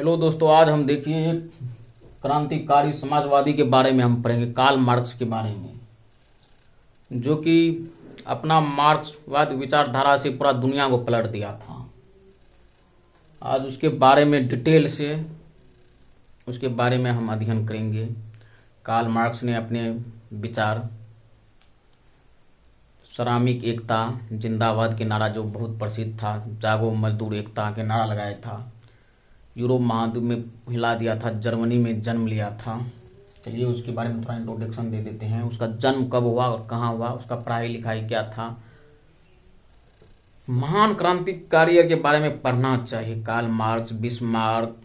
Hello दोस्तों, आज हम देखिए क्रांतिकारी समाजवादी के बारे में हम पढ़ेंगे, कार्ल मार्क्स के बारे में, जो कि अपना मार्क्सवाद विचारधारा से पूरा दुनिया को पलट दिया था। आज उसके बारे में डिटेल से उसके बारे में हम अध्ययन करेंगे। कार्ल मार्क्स ने अपने विचार श्रमिक एकता जिंदाबाद के नारा, जो बहुत प्रसिद्ध था, जागो मजदूर एकता के नारा लगाया था, यूरोप महाद्वीप में हिला दिया था, जर्मनी में जन्म लिया था। चलिए उसके बारे में थोड़ा इंट्रोडक्शन दे देते हैं। उसका जन्म कब हुआ और कहाँ हुआ, उसका पढ़ाई लिखाई क्या था। महान क्रांतिकारी के बारे में पढ़ना चाहिए। Karl Marx, Bismarck,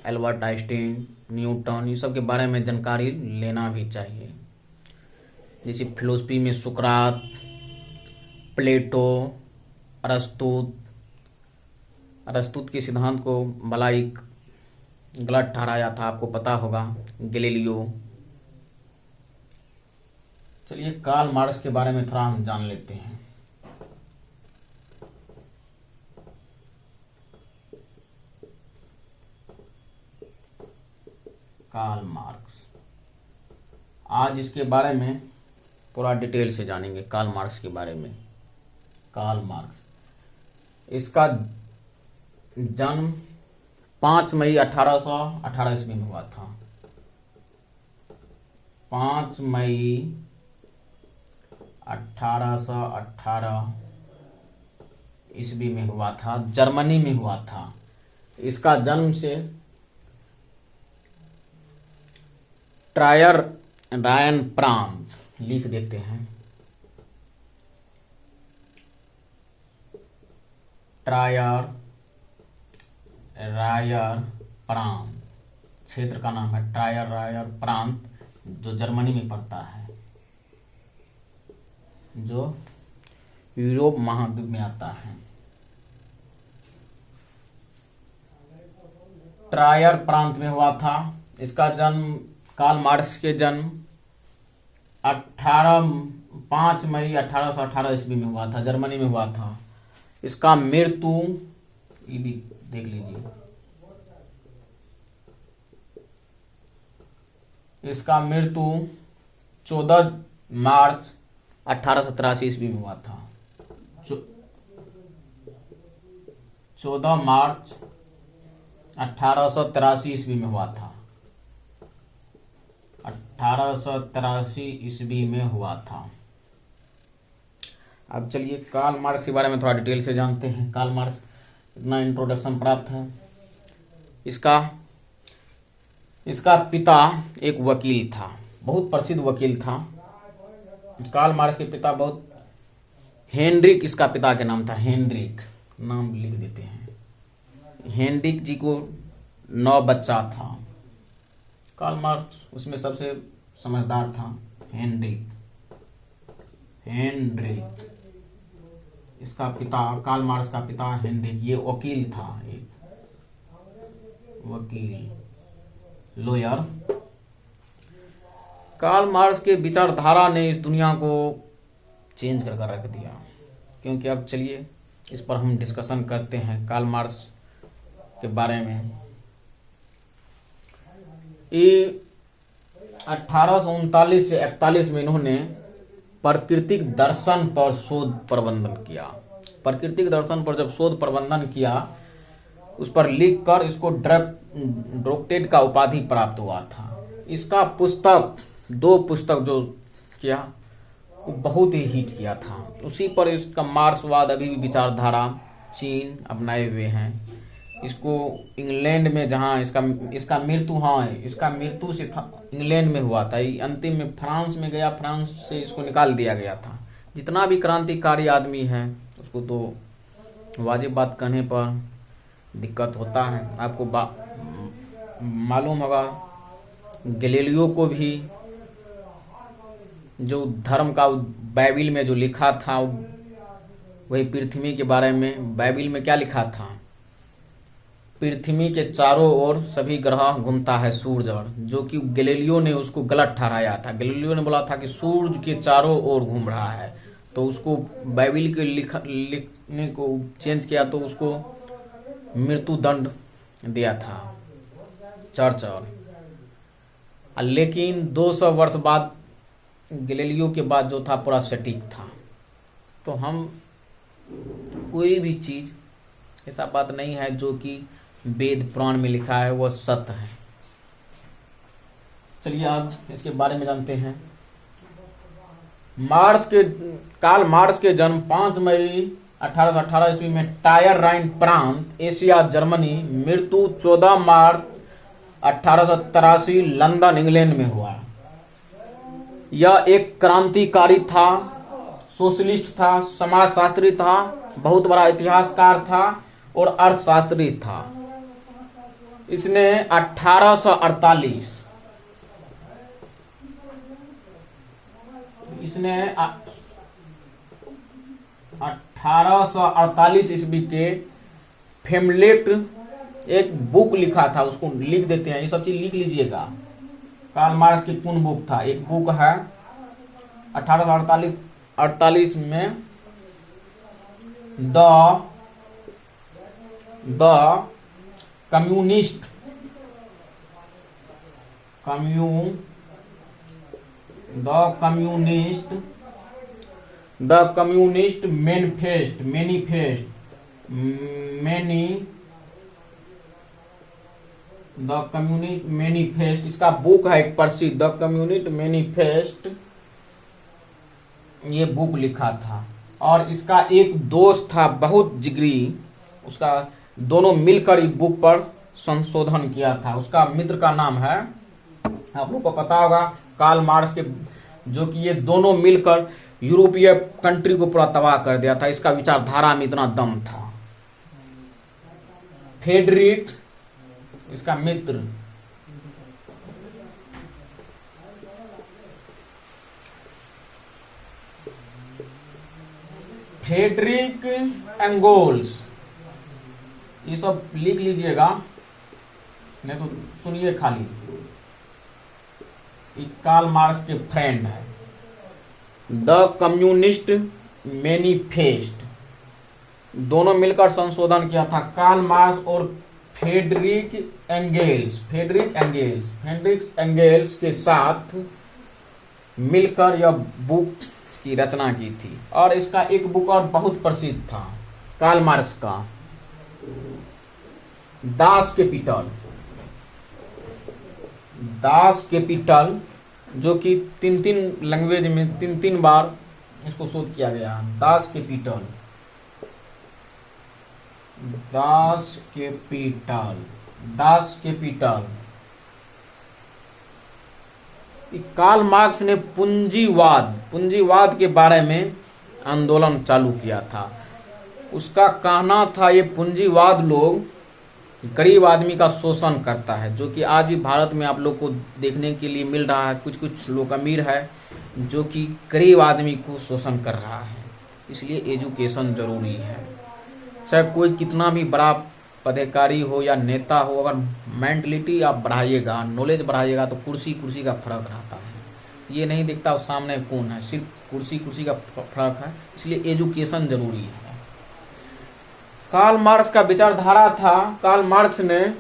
Albert Einstein, Newton, ये सब के बारे में जानकारी लेना भी चाहिए। जैसे फिलोसफी में सुकरात, प्लेटो, अरस्तु के सिद्धांत को भलाई गलत ठहराया था, आपको पता होगा, गैलीलियो। चलिए कार्ल मार्क्स के बारे में थोड़ा हम जान लेते हैं। कार्ल मार्क्स, आज इसके बारे में पूरा डिटेल से जानेंगे। कार्ल मार्क्स के बारे में। कार्ल मार्क्स, इसका जन्म 5 मई 1818 ईस्वी में हुआ था। 5 मई 1818 ईस्वी में हुआ था, जर्मनी में हुआ था। इसका जन्म से ट्रायर रायन प्रांत लिख देते हैं। ट्रायर रायर प्रांत क्षेत्र का नाम है, ट्रायर रायर प्रांत, जो जर्मनी में पड़ता है, जो यूरोप महाद्वीप में आता है। ट्रायर प्रांत में हुआ था। इसका जन्म, कार्ल मार्क्स के जन्म 5 मई 1818 ईस्वी में हुआ था, जर्मनी में हुआ था। इसका मृत्यु, ये भी देख लीजिए, इसका मृत्यु 14 मार्च 1883 ईस्वी में हुआ था। 14 मार्च 1883 ईस्वी में हुआ था। 1883 ईस्वी में हुआ था। अब चलिए कार्ल मार्क्स के बारे में थोड़ा डिटेल से जानते हैं। कार्ल मार्क्स, इतना इंट्रोडक्शन प्राप्त है। इसका पिता एक वकील था, बहुत प्रसिद्ध वकील था। कार्ल मार्क्स के पिता बहुत, हेनरिक इसका पिता के नाम था, हेनरिक नाम लिख देते हैं। हेनरिक जी को 9 बच्चा था। कार्ल मार्क्स उसमें सबसे समझदार था। हेनरिक इसका पिता, कार्ल मार्क्स का पिता हेनरिक, ये वकील था, एक वकील, लॉयर। कार्ल मार्क्स के विचारधारा ने इस दुनिया को चेंज कर रख दिया। क्योंकि अब चलिए इस पर हम डिस्कशन करते हैं कार्ल मार्क्स के बारे में। ये 1839 से 41 में इन्होंने प्राकृतिक दर्शन पर शोध प्रबंधन किया। प्राकृतिक दर्शन पर जब शोध प्रबंधन किया, उस पर लिखकर इसको डॉक्टरेट का उपाधि प्राप्त हुआ था। इसका पुस्तक, 2 पुस्तक जो किया, वो बहुत ही हिट किया था। उसी पर इसका मार्क्सवाद अभी भी विचारधारा चीन अपनाए हुए हैं। इसको इंग्लैंड में, जहाँ इसका मृत्यु, हाँ इसका मृत्यु से था, इंग्लैंड में हुआ था। अंतिम में फ्रांस में गया, फ्रांस से इसको निकाल दिया गया था। जितना भी क्रांतिकारी आदमी है उसको तो वाजिब बात कहने पर दिक्कत होता है। आपको मालूम होगा, गैलीलियो को भी जो धर्म का बाइबिल में जो लिखा था, वही पृथ्वी के बारे में बाइबिल में क्या लिखा था, पृथ्वी के चारों ओर सभी ग्रह घूमता है सूरज, और जो कि गैलीलियो ने उसको गलत ठहराया था। गैलीलियो ने बोला था कि सूरज के चारों ओर घूम रहा है, तो उसको बाइबिल के लिखने को चेंज किया, तो उसको मृत्यु दंड दिया था। चर्च लेकिन 200 वर्ष बाद गैलीलियो के बाद जो था पूरा सटीक था। तो हम कोई भी चीज ऐसा बात नहीं है जो कि वेद पुराण में लिखा है वो सत्य है। चलिए अब इसके बारे में जानते हैं। कार्ल मार्क्स के जन्म 5 मई 1818 ईस्वी में टायर राइन प्रांत, एशिया, जर्मनी। मृत्यु 14 मार्च 1883 लंदन, इंग्लैंड में हुआ। यह एक क्रांतिकारी था, सोशलिस्ट था, समाजशास्त्री था, बहुत बड़ा इतिहासकार था और अर्थशास्त्री था। इसने 1848 ईस्वी के फेमलेट एक बुक लिखा था, उसको लिख देते हैं, ये सब चीज लिख लीजिएगा। कार्ल मार्क्स की कौन बुक था? एक बुक है 1848 में द कम्युनिस्ट मैनिफेस्ट इसका बुक है एक प्रसिद्ध, द कम्युनिस्ट मैनिफेस्ट, ये बुक लिखा था। और इसका एक दोस्त था बहुत जिगरी, उसका दोनों मिलकर इस बुक पर संशोधन किया था। उसका मित्र का नाम है, आप लोगों को पता होगा, कार्ल मार्क्स के, जो कि ये दोनों मिलकर यूरोपीय कंट्री को पूरा तबाह कर दिया था। इसका विचारधारा में इतना दम था। फ्रेडरिक इसका मित्र, फ्रेडरिक एंगेल्स, ये सब लिख लीजिएगा, नहीं तो सुनिए खाली। कार्ल मार्क्स के फ्रेंड है। द कम्युनिस्ट मैनिफेस्ट, दोनों मिलकर संशोधन किया था, कार्ल मार्क्स और फ्रेडरिक एंगेल्स के साथ मिलकर यह बुक की रचना की थी। और इसका एक बुक और बहुत प्रसिद्ध था कार्ल मार्क्स का, दास कैपिटल, जो कि 3 लैंग्वेज में 3 बार इसको शोध किया गया। Das Kapital. कार्ल मार्क्स ने पूंजीवाद के बारे में आंदोलन चालू किया था। उसका कहना था ये पूंजीवाद लोग गरीब आदमी का शोषण करता है, जो कि आज भी भारत में आप लोग को देखने के लिए मिल रहा है। कुछ लोग अमीर है जो कि गरीब आदमी को शोषण कर रहा है। इसलिए एजुकेशन जरूरी है। चाहे कोई कितना भी बड़ा पदाधिकारी हो या नेता हो, अगर मेंटलिटी आप बढ़ाइएगा, नॉलेज बढ़ाइएगा, तो कुर्सी का फर्क रहता है। ये नहीं दिखता उस सामने कौन है, सिर्फ कुर्सी का फर्क है। इसलिए एजुकेशन जरूरी है। कार्ल मार्क्स का विचारधारा था, कार्ल मार्क्स ने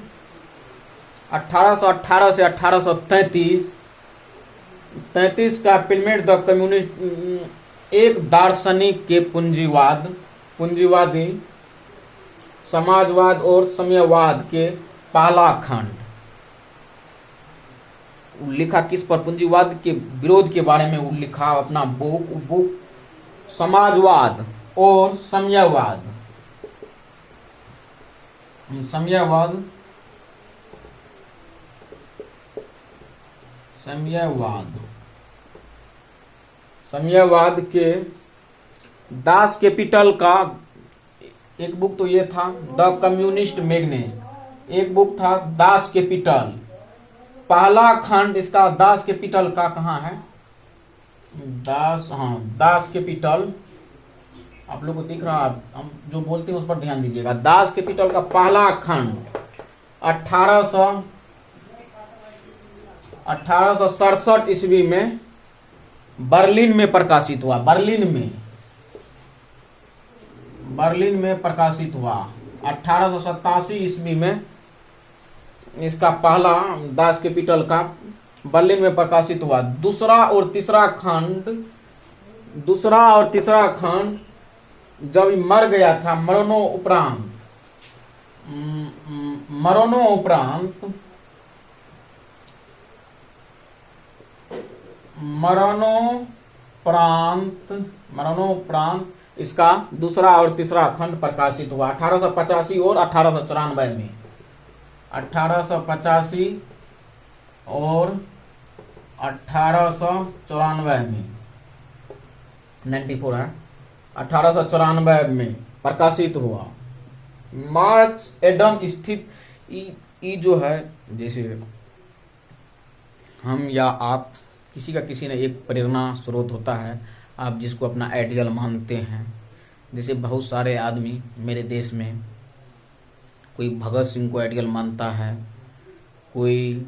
1818 से 1833 का पिलमेट द कम्युनिस्ट, एक दार्शनिक के पूंजीवादी समाजवाद और साम्यवाद के पहला खंड लिखा। किस पर? पूंजीवाद के विरोध के बारे में लिखा अपना बुक समाजवाद और साम्यवाद। साम्यवाद के दास कैपिटल का एक बुक तो ये था, द कम्युनिस्ट मैग्नेट। एक बुक था दास कैपिटल, पहला खंड इसका दास कैपिटल का कहाँ है? दास कैपिटल आप लोग को दिख रहा है, हम जो बोलते हैं उस पर ध्यान दीजिएगा। दास कैपिटल का पहला खंड 1867 ईस्वी में बर्लिन में प्रकाशित हुआ। बर्लिन में प्रकाशित हुआ। 1887 ईस्वी में इसका पहला दास कैपिटल का बर्लिन में प्रकाशित हुआ। दूसरा और तीसरा खंड जब मर गया था, मरणोपरांत इसका दूसरा और तीसरा खंड प्रकाशित हुआ 1885 और 1894 में। 1885 और 1894 में 94 है, 1894 में प्रकाशित हुआ। मार्क्स एडम स्थित ई जो है, जैसे हम या आप किसी ने एक प्रेरणा स्रोत होता है, आप जिसको अपना आइडियल मानते हैं। जैसे बहुत सारे आदमी मेरे देश में, कोई भगत सिंह को आइडियल मानता है, कोई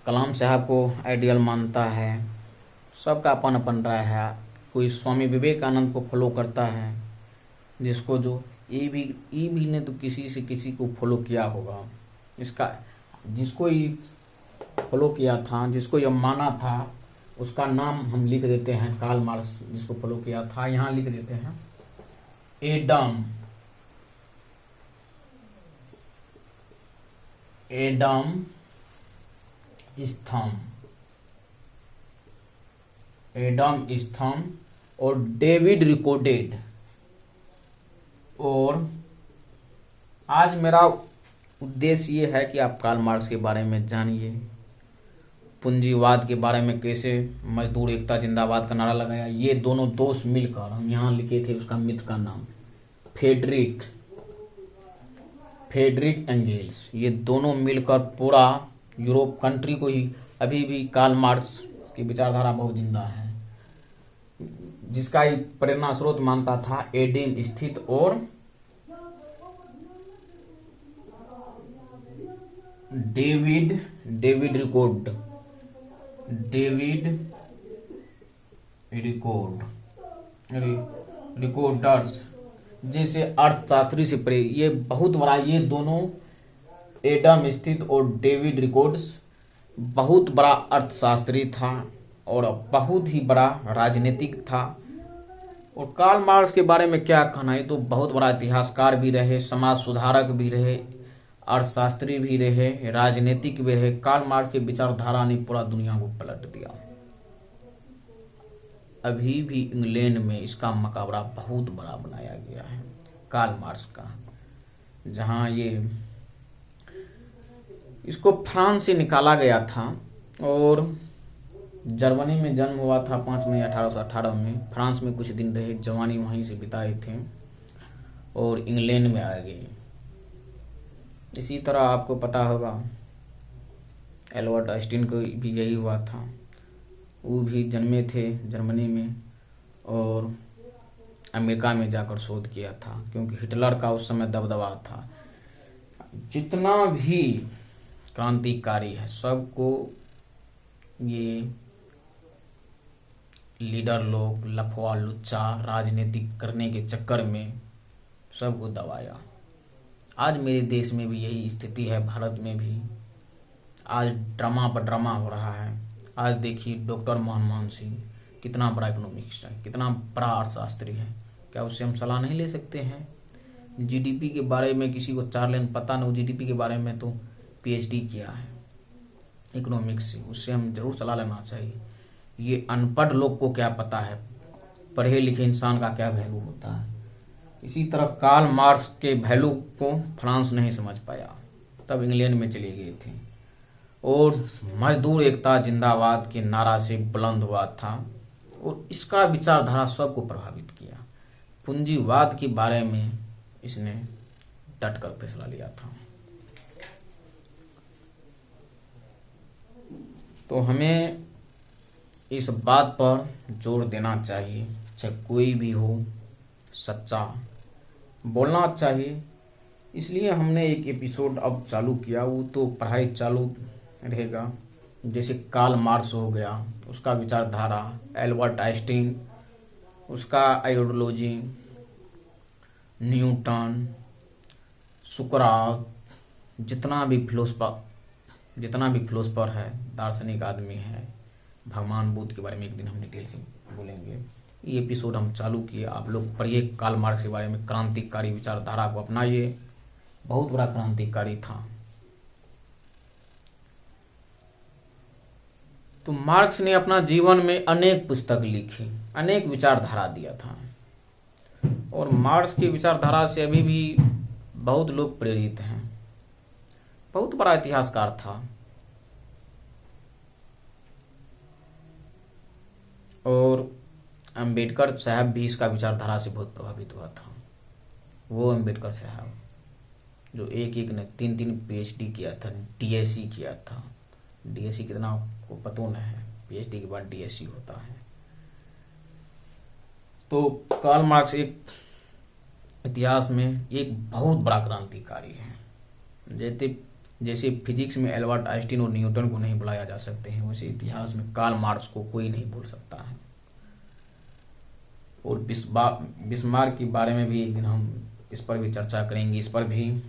कलाम साहब को आइडियल मानता है, सबका अपन अपन राय है। कोई स्वामी विवेकानंद को फॉलो करता है, जिसको जो ये भी ने तो किसी को फॉलो किया होगा। इसका जिसको ये फॉलो किया था, जिसको ये माना था, उसका नाम हम लिख देते हैं। कार्ल मार्क्स जिसको फॉलो किया था, यहाँ लिख देते हैं एडम स्थम और डेविड रिकॉर्डेड। और आज मेरा उद्देश्य ये है कि आप कार्ल मार्क्स के बारे में जानिए, पूंजीवाद के बारे में, कैसे मजदूर एकता जिंदाबाद का नारा लगाया। ये दोनों दोस्त मिलकर, हम यहाँ लिखे थे उसका मित्र का नाम फ्रेडरिक एंगेल्स, ये दोनों मिलकर पूरा यूरोप कंट्री को ही, अभी भी कार्ल मार्क्स की विचारधारा बहुत जिंदा है, जिसका ही प्रेरणा स्रोत मानता था एडन स्थित और डेविड रिकॉर्डर्स जैसे अर्थशास्त्री से प्रे। ये बहुत बड़ा, ये दोनों एडम स्थित और डेविड रिकॉर्ड्स बहुत बड़ा अर्थशास्त्री था और बहुत ही बड़ा राजनीतिक था। और कार्ल मार्क्स के बारे में क्या कहना है, तो बहुत बड़ा इतिहासकार भी रहे, समाज सुधारक भी रहे, अर्थशास्त्री भी रहे, राजनीतिक भी रहे। कार्ल मार्क्स के विचारधारा ने पूरा दुनिया को पलट दिया। अभी भी इंग्लैंड में इसका मुकाबला बहुत बड़ा बनाया गया है कार्ल मार्क्स का, जहां ये इसको फ्रांस से निकाला गया था और जर्मनी में जन्म हुआ था 5 मई 1818 में। फ्रांस में कुछ दिन रहे, जवानी वहीं से बिताए थे और इंग्लैंड में आ गए। इसी तरह आपको पता होगा एल्बर्ट आइंस्टीन को भी यही हुआ था। वो भी जन्मे थे जर्मनी में और अमेरिका में जाकर शोध किया था, क्योंकि हिटलर का उस समय दबदबा था। जितना भी क्रांतिकारी है, सबको ये लीडर लोग, लफवा लुच्चा राजनीतिक करने के चक्कर में सबको दबाया। आज मेरे देश में भी यही स्थिति है, भारत में भी आज ड्रामा पर ड्रामा हो रहा है। आज देखिए डॉक्टर मनमोहन सिंह कितना बड़ा इकोनॉमिक्स है, कितना बड़ा अर्थशास्त्री है, क्या उससे हम सलाह नहीं ले सकते हैं? जीडीपी के बारे में किसी को 4 लाइन पता नहीं, जीडीपी के बारे में तो पीएचडी किया है इकोनॉमिक्स से, उससे हम जरूर सलाह लेना चाहिए। ये अनपढ़ लोग को क्या पता है पढ़े लिखे इंसान का क्या वैल्यू होता है। इसी तरह कार्ल मार्क्स के वैल्यू को फ्रांस नहीं समझ पाया, तब इंग्लैंड में चले गए थे और मजदूर एकता जिंदाबाद के नारा से बुलंद हुआ था और इसका विचारधारा सबको प्रभावित किया। पूंजीवाद के बारे में इसने डटकर फैसला लिया था। तो हमें इस बात पर जोर देना चाहिए, चाहे कोई भी हो, सच्चा बोलना चाहिए। इसलिए हमने एक एपिसोड अब चालू किया, वो तो पढ़ाई चालू रहेगा। जैसे कार्ल मार्क्स हो गया, उसका विचारधारा, एल्बर्ट आइंस्टीन उसका आइडियोलॉजी, न्यूटन, सुकरात, जितना भी फिलोसफर है, दार्शनिक आदमी है, भगवान बुद्ध के बारे में एक दिन हम डिटेल से बोलेंगे। ये एपिसोड हम चालू किए, आप लोग पढ़िए कार्ल मार्क्स के बारे में, क्रांतिकारी विचारधारा को अपनाइए, बहुत बड़ा क्रांतिकारी था। तो मार्क्स ने अपना जीवन में अनेक पुस्तक लिखी, अनेक विचारधारा दिया था, और मार्क्स की विचारधारा से अभी भी बहुत लोग प्रेरित हैं। बहुत बड़ा इतिहासकार था, और अंबेडकर साहब भी इसका विचारधारा से बहुत प्रभावित हुआ था। वो अंबेडकर साहब जो एक ने 3 पीएचडी किया था, डीएससी किया था। डीएससी कितना आपको पता नहीं है, पीएचडी के बाद डीएससी होता है। तो कार्ल मार्क्स एक इतिहास में एक बहुत बड़ा क्रांतिकारी है। जैसे फिजिक्स में एल्बर्ट आइंस्टीन और न्यूटन को नहीं बुलाया जा सकते हैं, वैसे इतिहास में कार्ल मार्क्स को कोई नहीं भूल सकता है। और बिस्मार्क के बारे में भी एक दिन हम इस पर भी चर्चा करेंगे, इस पर भी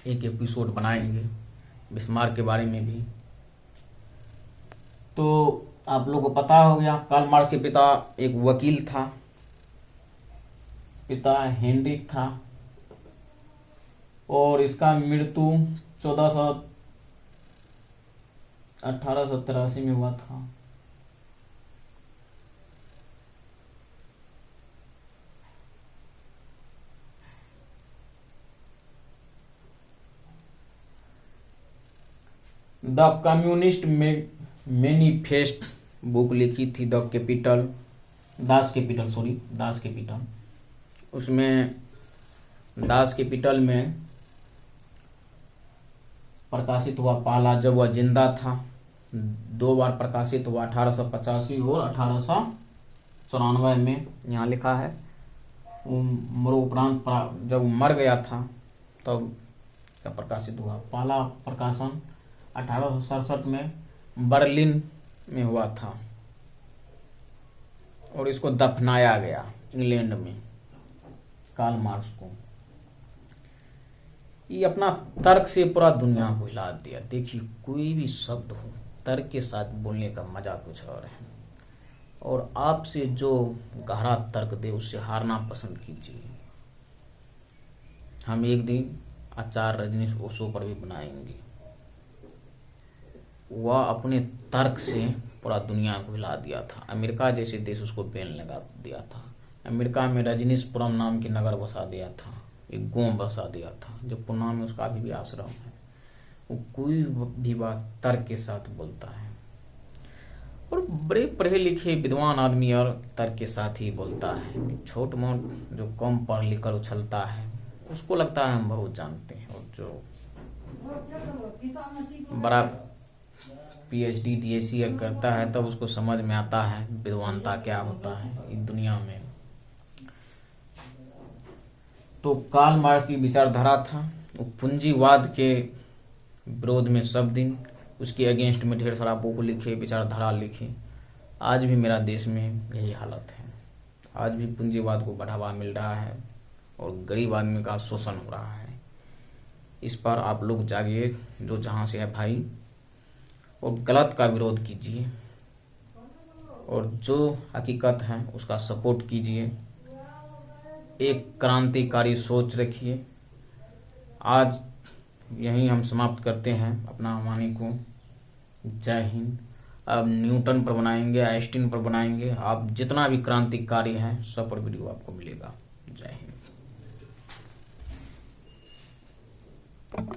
एक एपिसोड बनाएंगे, बिस्मार्क के बारे में भी। तो आप लोगों को पता हो गया, कार्ल मार्क्स के पिता एक वकील था, पिता हेनरिक था, और इसका मृत्यु 1883 में हुआ था। द कम्युनिस्ट मैनिफेस्ट बुक लिखी थी, दास कैपिटल। उसमें दास कैपिटल में प्रकाशित हुआ पहला, जब वह जिंदा था। 2 बार प्रकाशित हुआ, 1885 और 1894 में। यहाँ लिखा है मरणोपरांत जब मर गया था तब क्या प्रकाशित हुआ। पहला प्रकाशन 1867 में बर्लिन में हुआ था, और इसको दफनाया गया इंग्लैंड में, कार्ल मार्क्स को। ये अपना तर्क से पूरा दुनिया को हिला दिया। देखिए, कोई भी शब्द हो, तर्क के साथ बोलने का मजा कुछ और है, और आपसे जो गहरा तर्क दे उससे हारना पसंद कीजिए। हम एक दिन आचार्य रजनीश ओशो पर भी बनाएंगे। वह अपने तर्क से पूरा दुनिया को हिला दिया था। अमेरिका जैसे देश उसको बैन लगा दिया था। अमेरिका में रजनीशपुरम नाम के नगर बसा दिया था, एक गांव बसा दिया था, जो पुणे में उसका अभी भी आश्रम है। वो कोई भी बात तर्क के साथ बोलता है, और बड़े पढ़े लिखे विद्वान आदमी और तर्क के साथ ही बोलता है। छोट मोट जो कम पढ़ लिख कर उछलता है उसको लगता है हम बहुत जानते हैं, और जो बड़ा पीएचडी डीएससी करता है तब उसको समझ में आता है विद्वानता क्या होता है इस दुनिया में। तो कार्ल मार्क्स की विचारधारा था, वो पूंजीवाद के विरोध में सब दिन, उसके अगेंस्ट में ढेर सारा बुक लिखे, विचारधारा लिखे। आज भी मेरा देश में यही हालत है। आज भी पूंजीवाद को बढ़ावा मिल रहा है और गरीब आदमी का शोषण हो रहा है। इस पर आप लोग जागिए, जो जहाँ से है भाई, और गलत का विरोध कीजिए, और जो हकीकत है उसका सपोर्ट कीजिए। एक क्रांतिकारी सोच रखिए। आज यहीं हम समाप्त करते हैं अपना वाणी को। जय हिंद। अब न्यूटन पर बनाएंगे, आइंस्टीन पर बनाएंगे। आप जितना भी क्रांतिकारी हैं सब पर वीडियो आपको मिलेगा। जय हिंद।